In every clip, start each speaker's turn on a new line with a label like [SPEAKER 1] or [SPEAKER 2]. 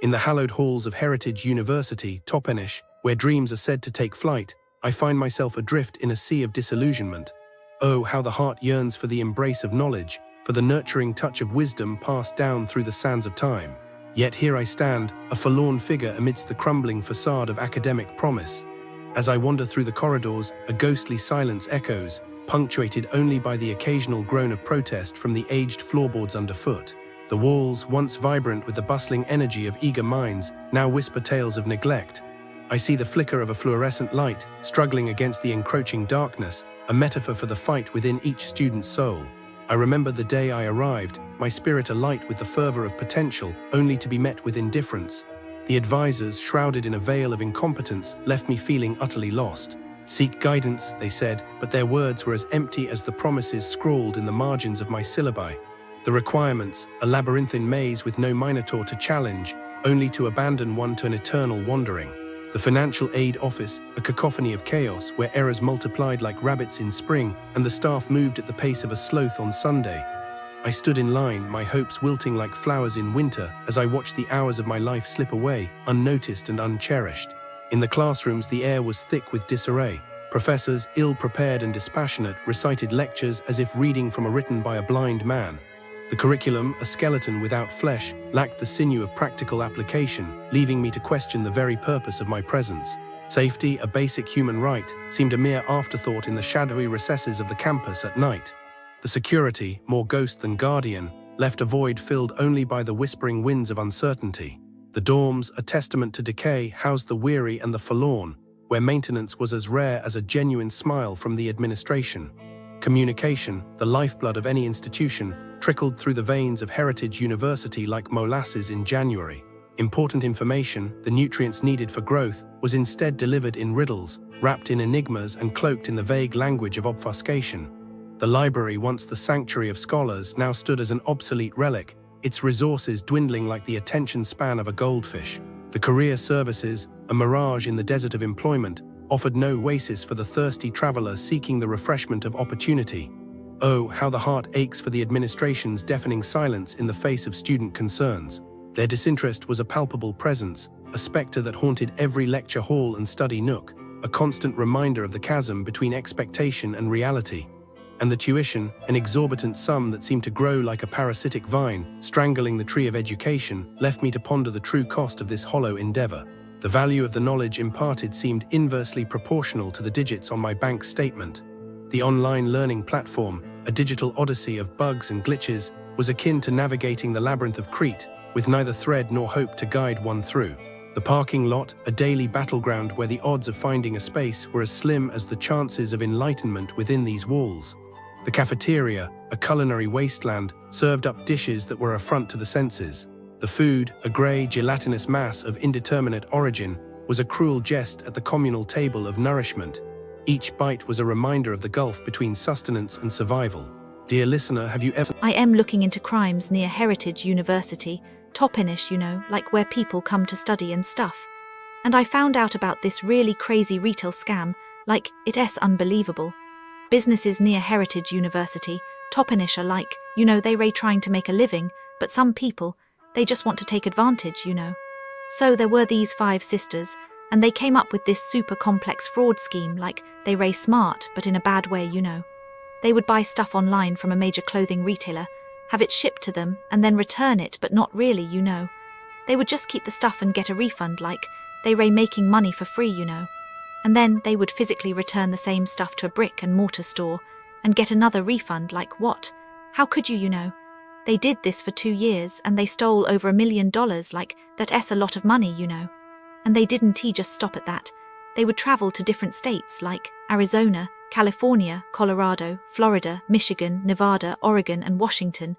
[SPEAKER 1] In the hallowed halls of Heritage University, Toppenish, where dreams are said to take flight, I find myself adrift in a sea of disillusionment. Oh, how the heart yearns for the embrace of knowledge, for the nurturing touch of wisdom passed down through the sands of time. Yet here I stand, a forlorn figure amidst the crumbling facade of academic promise. As I wander through the corridors, a ghostly silence echoes, punctuated only by the occasional groan of protest from the aged floorboards underfoot. The walls, once vibrant with the bustling energy of eager minds, now whisper tales of neglect. I see the flicker of a fluorescent light, struggling against the encroaching darkness, a metaphor for the fight within each student's soul. I remember the day I arrived, my spirit alight with the fervor of potential, only to be met with indifference. The advisors, shrouded in a veil of incompetence, left me feeling utterly lost. Seek guidance, they said, but their words were as empty as the promises scrawled in the margins of my syllabi. The requirements, a labyrinthine maze with no minotaur to challenge, only to abandon one to an eternal wandering. The financial aid office, a cacophony of chaos where errors multiplied like rabbits in spring and the staff moved at the pace of a sloth on Sunday. I stood in line, my hopes wilting like flowers in winter as I watched the hours of my life slip away, unnoticed and uncherished. In the classrooms, the air was thick with disarray. Professors, ill-prepared and dispassionate, recited lectures as if reading from a written by a blind man. The curriculum, a skeleton without flesh, lacked the sinew of practical application, leaving me to question the very purpose of my presence. Safety, a basic human right, seemed a mere afterthought in the shadowy recesses of the campus at night. The security, more ghost than guardian, left a void filled only by the whispering winds of uncertainty. The dorms, a testament to decay, housed the weary and the forlorn, where maintenance was as rare as a genuine smile from the administration. Communication, the lifeblood of any institution, trickled through the veins of Heritage University like molasses in January. Important information, the nutrients needed for growth, was instead delivered in riddles, wrapped in enigmas and cloaked in the vague language of obfuscation. The library, once the sanctuary of scholars, now stood as an obsolete relic, its resources dwindling like the attention span of a goldfish. The career services, a mirage in the desert of employment, offered no oasis for the thirsty traveler seeking the refreshment of opportunity. Oh, how the heart aches for the administration's deafening silence in the face of student concerns. Their disinterest was a palpable presence, a specter that haunted every lecture hall and study nook, a constant reminder of the chasm between expectation and reality. And the tuition, an exorbitant sum that seemed to grow like a parasitic vine, strangling the tree of education, left me to ponder the true cost of this hollow endeavor. The value of the knowledge imparted seemed inversely proportional to the digits on my bank statement. The online learning platform, a digital odyssey of bugs and glitches, was akin to navigating the labyrinth of Crete, with neither thread nor hope to guide one through. The parking lot, a daily battleground where the odds of finding a space were as slim as the chances of enlightenment within these walls. The cafeteria, a culinary wasteland, served up dishes that were an affront to the senses. The food, a grey, gelatinous mass of indeterminate origin, was a cruel jest at the communal table of nourishment. Each bite was a reminder of the gulf between sustenance and survival. Dear listener, have you ever...
[SPEAKER 2] I am looking into crimes near Heritage University, Toppenish, like where people come to study and stuff. And I found out about this really crazy retail scam, like, it's unbelievable. Businesses near Heritage University, Toppenish are like, they trying to make a living, but some people, they just want to take advantage. So there were these 5 sisters, and they came up with this super complex fraud scheme, like they ray smart, but in a bad way. They would buy stuff online from a major clothing retailer, have it shipped to them, and then return it, but not really. They would just keep the stuff and get a refund, like they ray making money for free. And then they would physically return the same stuff to a brick and mortar store and get another refund, like what? How could you? They did this for 2 years and they stole over $1 million, like that's a lot of money. And they didn't just stop at that. They would travel to different states like Arizona, California, Colorado, Florida, Michigan, Nevada, Oregon, and Washington,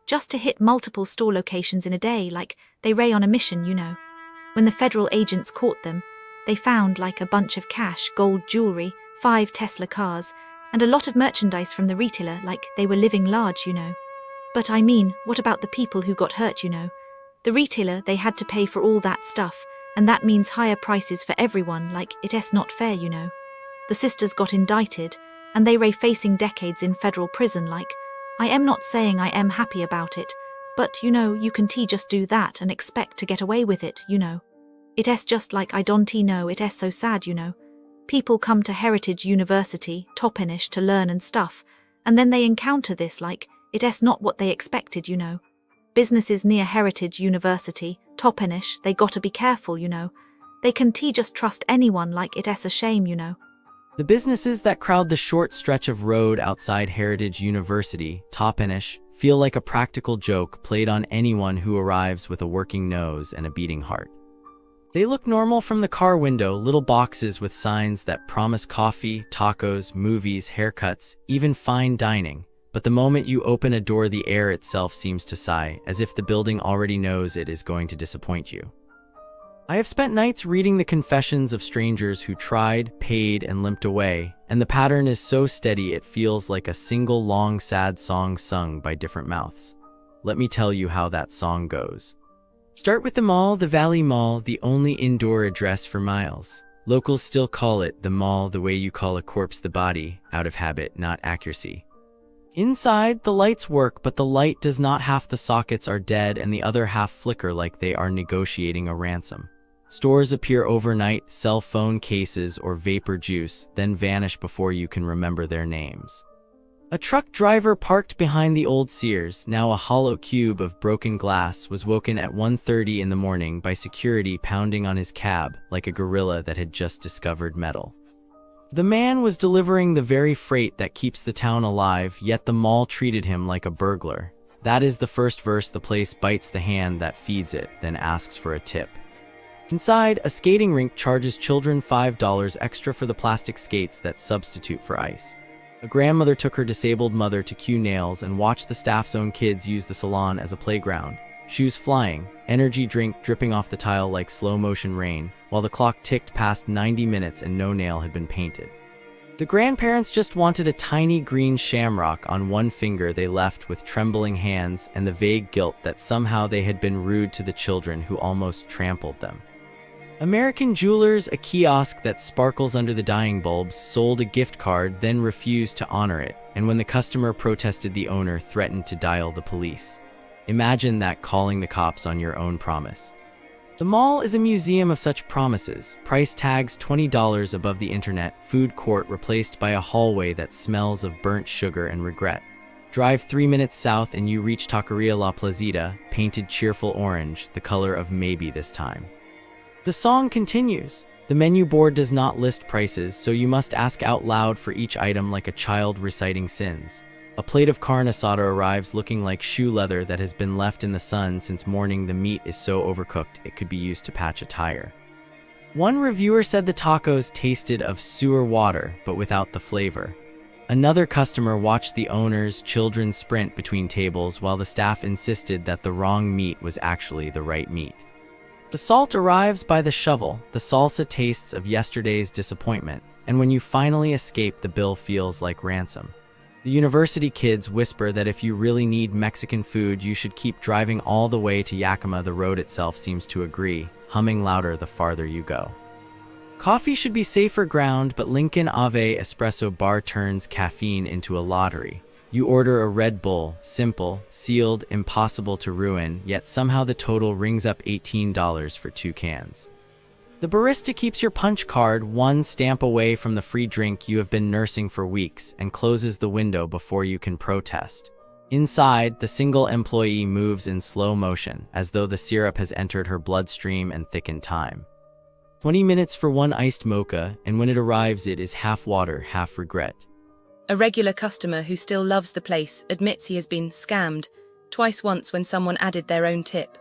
[SPEAKER 2] just to hit multiple store locations in a day, like they ray on a mission. When the federal agents caught them, they found like a bunch of cash, gold jewelry, 5 Tesla cars, and a lot of merchandise from the retailer, like they were living large. But I mean, what about the people who got hurt? The retailer, they had to pay for all that stuff, and that means higher prices for everyone, like it's not fair. The sisters got indicted, and they ray facing decades in federal prison, like, I am not saying I am happy about it, but you can just do that and expect to get away with it. It is just like I don't know, it is so sad. People come to Heritage University, Toppenish to learn and stuff, and then they encounter this like, it is not what they expected. Businesses near Heritage University, Toppenish, they gotta be careful. They can just trust anyone like it is a shame.
[SPEAKER 3] The businesses that crowd the short stretch of road outside Heritage University, Toppenish, feel like a practical joke played on anyone who arrives with a working nose and a beating heart. They look normal from the car window, little boxes with signs that promise coffee, tacos, movies, haircuts, even fine dining. But the moment you open a door, the air itself seems to sigh, as if the building already knows it is going to disappoint you. I have spent nights reading the confessions of strangers who tried, paid, and limped away, and the pattern is so steady it feels like a single long sad song sung by different mouths. Let me tell you how that song goes. Start with the mall, the Valley Mall, the only indoor address for miles. Locals still call it the mall the way you call a corpse the body, out of habit, not accuracy. Inside, the lights work, but the light does not. Half the sockets are dead and the other half flicker like they are negotiating a ransom. Stores appear overnight, sell phone cases or vapor juice, then vanish before you can remember their names. A truck driver parked behind the old Sears, now a hollow cube of broken glass, was woken at 1:30 in the morning by security pounding on his cab like a gorilla that had just discovered metal. The man was delivering the very freight that keeps the town alive, yet the mall treated him like a burglar. That is the first verse. The place bites the hand that feeds it, then asks for a tip. Inside, a skating rink charges children $5 extra for the plastic skates that substitute for ice. A grandmother took her disabled mother to Q Nails and watched the staff's own kids use the salon as a playground. Shoes flying, energy drink dripping off the tile like slow-motion rain, while the clock ticked past 90 minutes and no nail had been painted. The grandparents just wanted a tiny green shamrock on one finger they left with trembling hands and the vague guilt that somehow they had been rude to the children who almost trampled them. American Jewelers, a kiosk that sparkles under the dying bulbs, sold a gift card, then refused to honor it, and when the customer protested, the owner threatened to dial the police. Imagine that, calling the cops on your own promise. The mall is a museum of such promises. Price tags $20 above the internet, food court replaced by a hallway that smells of burnt sugar and regret. Drive 3 minutes south and you reach Taqueria La Plazita, painted cheerful orange, the color of maybe this time. The song continues. The menu board does not list prices, so you must ask out loud for each item like a child reciting sins. A plate of carne asada arrives looking like shoe leather that has been left in the sun since morning. The meat is so overcooked it could be used to patch a tire. One reviewer said the tacos tasted of sewer water, but without the flavor. Another customer watched the owner's children sprint between tables while the staff insisted that the wrong meat was actually the right meat. The salt arrives by the shovel, the salsa tastes of yesterday's disappointment, and when you finally escape, the bill feels like ransom. The university kids whisper that if you really need Mexican food, you should keep driving all the way to Yakima. The road itself seems to agree, humming louder the farther you go. Coffee should be safer ground, but Lincoln Ave Espresso Bar turns caffeine into a lottery. You order a Red Bull, simple, sealed, impossible to ruin, yet somehow the total rings up $18 for 2 cans. The barista keeps your punch card one stamp away from the free drink you have been nursing for weeks and closes the window before you can protest. Inside, the single employee moves in slow motion, as though the syrup has entered her bloodstream and thickened time. 20 minutes for one iced mocha, and when it arrives it is half water, half regret.
[SPEAKER 4] A regular customer who still loves the place admits he has been scammed twice, once when someone added their own tip,